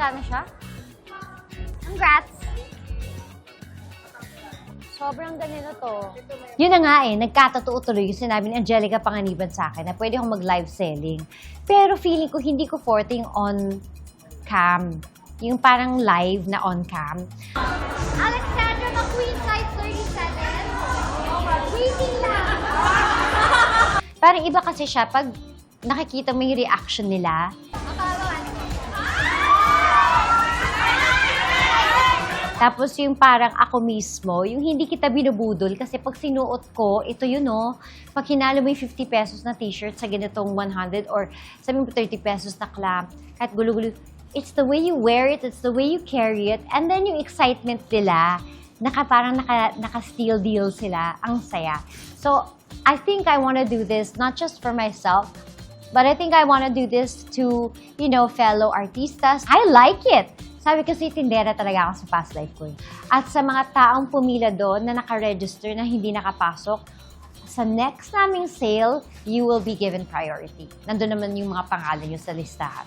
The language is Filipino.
sana siya. Congrats! Sobrang ganito to. Yun na nga nagkatotoo tuloy yung sinabi ni Angelica Panganiban sa akin na pwede akong mag-live selling. Pero feeling ko hindi ko forte yung on-cam. Yung parang live na on-cam. Alexandra McQueen, size 37. Waiting lang. Parang iba kasi siya pag nakikita mo yung reaction nila. Tapos yung parang ako mismo, yung hindi kita binubudol kasi pag sinuot ko, ito yun pag hinalo mo yung 50 pesos na t-shirt sa ganitong 100 or sabi mo 30 pesos na clamp, kahit gulo-gulo, it's the way you wear it, it's the way you carry it, and then yung excitement nila, parang naka-steal deal sila, ang saya. So, I think I want to do this not just for myself, but I think I want to do this to, fellow artistas. I like it! Sabi kasi tindera talaga ako sa past life ko. At sa mga taong pumila doon na naka-register na hindi nakapasok, sa next naming sale, you will be given priority. Nandun naman yung mga pangalan nyo sa listahan.